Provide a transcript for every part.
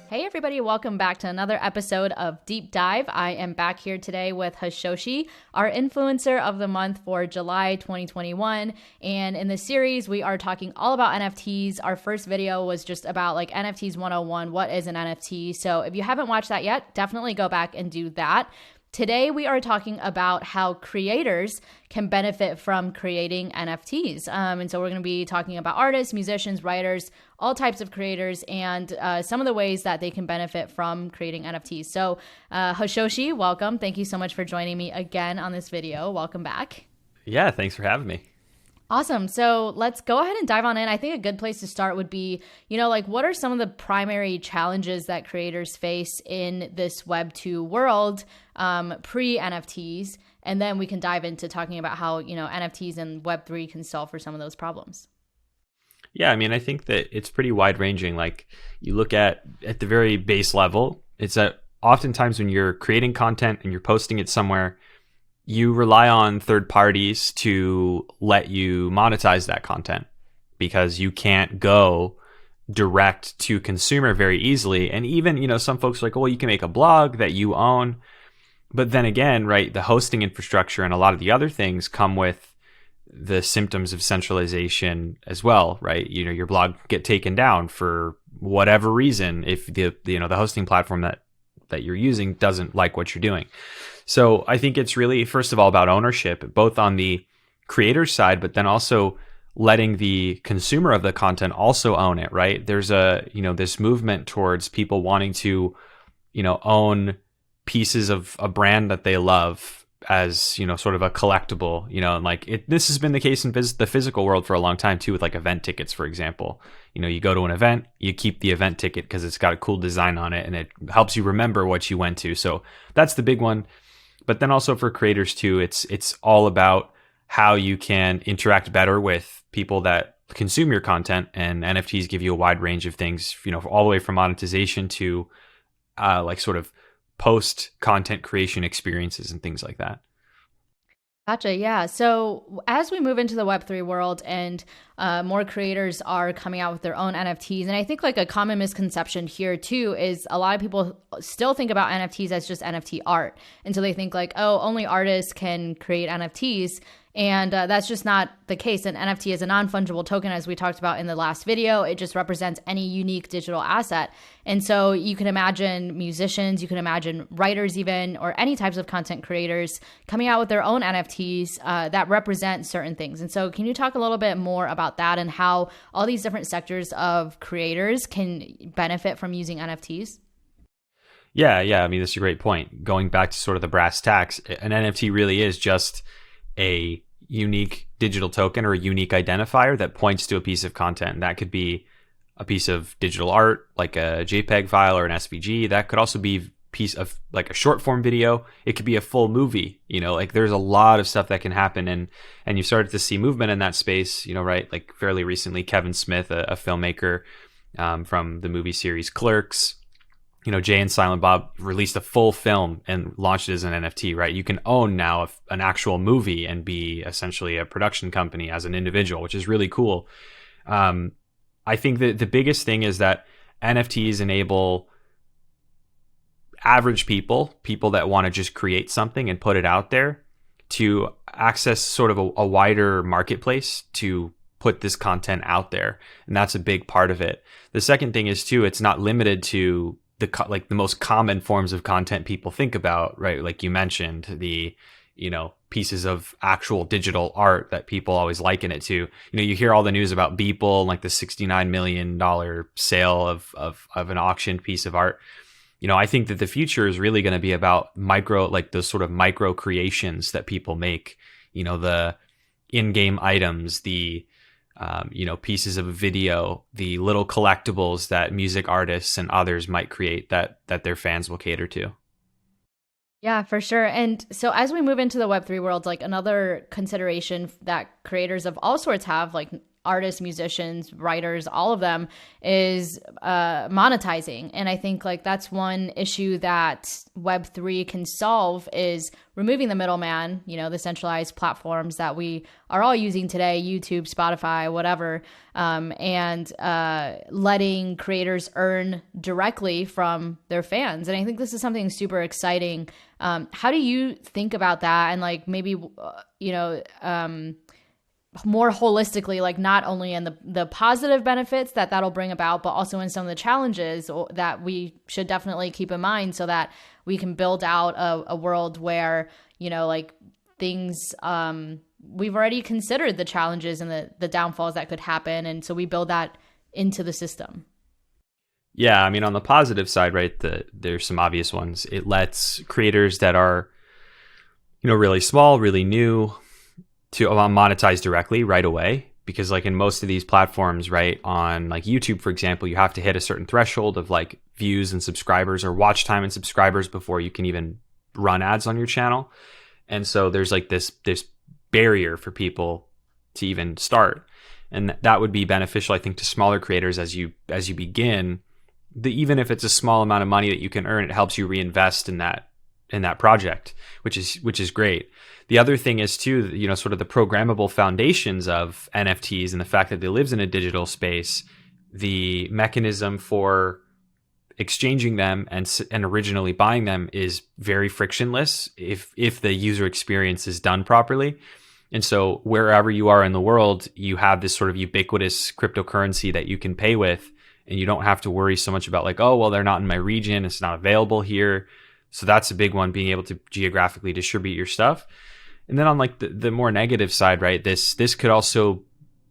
Hey everybody, welcome back to another episode of Deep Dive. I am back here today with Hashoshi, our influencer of the month for July 2021. And in this series, we are talking all about NFTs. Our first video was just about like NFTs 101, what is an NFT? So if you haven't watched that yet, definitely go back and do that. Today, we are talking about how creators can benefit from creating NFTs. And so we're going to be talking about artists, musicians, writers, all types of creators, and some of the ways that they can benefit from creating NFTs. So Hashoshi, welcome. Thank you so much for joining me again on this video. Welcome back. Yeah, thanks for having me. Awesome. So let's go ahead and dive on in. I think a good place to start would be, like what are some of the primary challenges that creators face in this Web 2 world pre-NFTs? And then we can dive into talking about how, NFTs and Web 3 can solve for some of those problems. Yeah, I mean, I think that it's pretty wide ranging. Like you look at the very base level, it's that oftentimes when you're creating content and you're posting it somewhere, you rely on third parties to let you monetize that content because you can't go direct to consumer very easily. And even, some folks are like, well, you can make a blog that you own. But then again, right, the hosting infrastructure and a lot of the other things come with the symptoms of centralization as well, right? Your blog get taken down for whatever reason if the hosting platform that you're using doesn't like what you're doing. So I think it's really, first of all, about ownership, both on the creator's side, but then also letting the consumer of the content also own it, right? There's this movement towards people wanting to, own pieces of a brand that they love as, sort of a collectible, and this has been the case in the physical world for a long time too, with like event tickets, for example. You go to an event, you keep the event ticket because it's got a cool design on it and it helps you remember what you went to. So that's the big one. But then also for creators too, it's all about how you can interact better with people that consume your content, and NFTs give you a wide range of things, all the way from monetization to like sort of post content creation experiences and things like that. Gotcha. Yeah. So as we move into the Web3 world and more creators are coming out with their own NFTs, and I think like a common misconception here too is a lot of people still think about NFTs as just NFT art. And so they think like, oh, only artists can create NFTs. And that's just not the case. An NFT is a non-fungible token, as we talked about in the last video. It just represents any unique digital asset. And so you can imagine musicians, you can imagine writers even, or any types of content creators coming out with their own NFTs that represent certain things. And so can you talk a little bit more about that and how all these different sectors of creators can benefit from using NFTs? Yeah. I mean, that's a great point. Going back to sort of the brass tacks, an NFT really is just a unique digital token or a unique identifier that points to a piece of content. That could be a piece of digital art, like a JPEG file or an SVG. That could also be a piece of like a short form video. It could be a full movie. Like there's a lot of stuff that can happen, and you started to see movement in that space. Right? Like fairly recently, Kevin Smith, a filmmaker from the movie series Clerks. Jay and Silent Bob released a full film and launched it as an NFT, right? You can own now an actual movie and be essentially a production company as an individual, which is really cool. I think that the biggest thing is that NFTs enable average people that want to just create something and put it out there, to access sort of a wider marketplace to put this content out there. And that's a big part of it. The second thing is too, it's not limited to the most common forms of content people think about, right? Like you mentioned, the pieces of actual digital art that people always liken it to. You hear all the news about Beeple and like the $69 million sale of an auctioned piece of art. I think that the future is really going to be about those sort of micro creations that people make. The in-game items, the pieces of a video, the little collectibles that music artists and others might create that their fans will cater to. Yeah, for sure. And so as we move into the Web3 world, like another consideration that creators of all sorts have, like artists, musicians, writers, all of them, is monetizing. And I think like that's one issue that Web3 can solve, is removing the middleman, the centralized platforms that we are all using today, YouTube, Spotify, whatever, and letting creators earn directly from their fans. And I think this is something super exciting. How do you think about that? And like maybe, more holistically, like not only in the positive benefits that that'll bring about, but also in some of the challenges that we should definitely keep in mind, so that we can build out a world where, like things, we've already considered the challenges and the downfalls that could happen. And so we build that into the system. Yeah, I mean, on the positive side, right, there's some obvious ones. It lets creators that are, really small, really new, to monetize directly right away. Because like in most of these platforms, right, on like YouTube, for example, you have to hit a certain threshold of like views and subscribers, or watch time and subscribers, before you can even run ads on your channel. And so there's like this barrier for people to even start. And that would be beneficial, I think, to smaller creators as you begin. Even if it's a small amount of money that you can earn, it helps you reinvest in that project, which is great. The other thing is too, sort of the programmable foundations of NFTs and the fact that they live in a digital space, the mechanism for exchanging them and originally buying them is very frictionless if the user experience is done properly. And so wherever you are in the world, you have this sort of ubiquitous cryptocurrency that you can pay with, and you don't have to worry so much about like, oh, well, they're not in my region, it's not available here. So that's a big one, being able to geographically distribute your stuff. And then on like the more negative side, right, this could also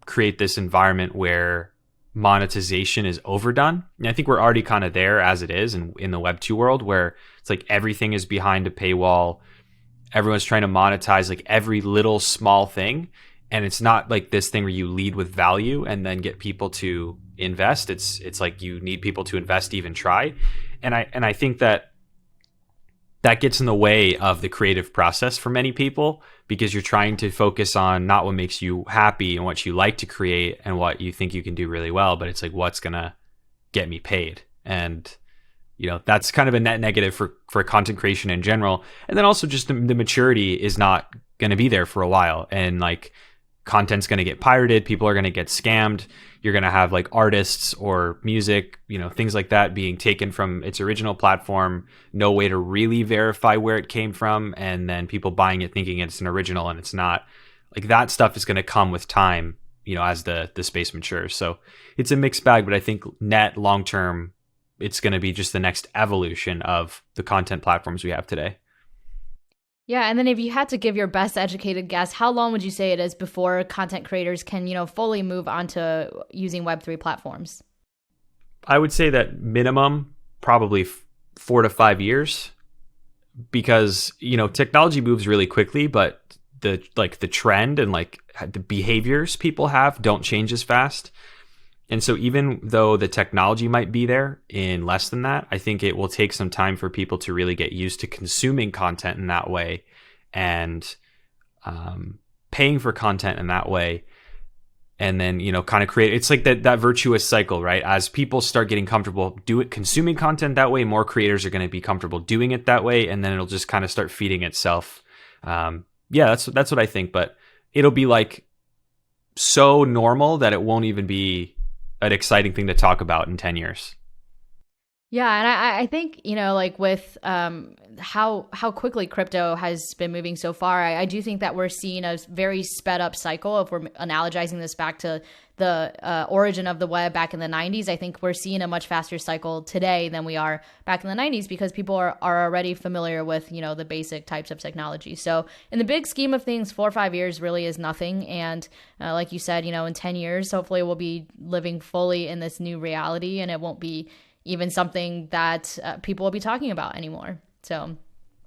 create this environment where monetization is overdone. And I think we're already kind of there as it is in the Web 2 world, where it's like everything is behind a paywall. Everyone's trying to monetize like every little small thing. And it's not like this thing where you lead with value and then get people to invest. It's like you need people to invest to even try. And I think that gets in the way of the creative process for many people, because you're trying to focus on not what makes you happy and what you like to create and what you think you can do really well, but it's like, what's gonna get me paid? And that's kind of a net negative for content creation in general. And then also just the maturity is not going to be there for a while, and like content's going to get pirated, people are going to get scammed, you're going to have like artists or music, things like that being taken from its original platform, no way to really verify where it came from, and then people buying it thinking it's an original and it's not. Like that stuff is going to come with time, as the space matures. So it's a mixed bag, but I think net long term, it's going to be just the next evolution of the content platforms we have today. Yeah, and then if you had to give your best educated guess, how long would you say it is before content creators can, fully move on to using Web3 platforms? I would say that minimum probably 4 to 5 years, because, technology moves really quickly, but the trend and like the behaviors people have don't change as fast. And so even though the technology might be there in less than that, I think it will take some time for people to really get used to consuming content in that way, and paying for content in that way. And then, kind of create, it's like that virtuous cycle, right? As people start getting comfortable consuming content that way, more creators are going to be comfortable doing it that way. And then it'll just kind of start feeding itself. That's what I think, but it'll be like so normal that it won't even be an exciting thing to talk about in 10 years. Yeah, and I think, like with how quickly crypto has been moving so far, I do think that we're seeing a very sped up cycle. If we're analogizing this back to the origin of the web back in the 90s, I think we're seeing a much faster cycle today than we are back in the 90s, because people are already familiar with, the basic types of technology. So in the big scheme of things, 4 or 5 years really is nothing. And like you said, in 10 years, hopefully we'll be living fully in this new reality, and it won't be even something that people will be talking about anymore. So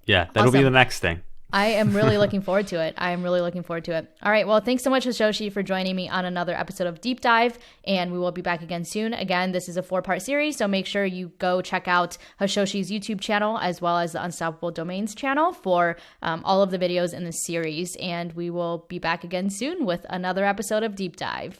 yeah, that'll be the next thing. I am really looking forward to it. All right. Well, thanks so much, Hashoshi, for joining me on another episode of Deep Dive, and we will be back again soon. Again, this is a 4-part series, so make sure you go check out Hashoshi's YouTube channel as well as the Unstoppable Domains channel for all of the videos in this series, and we will be back again soon with another episode of Deep Dive.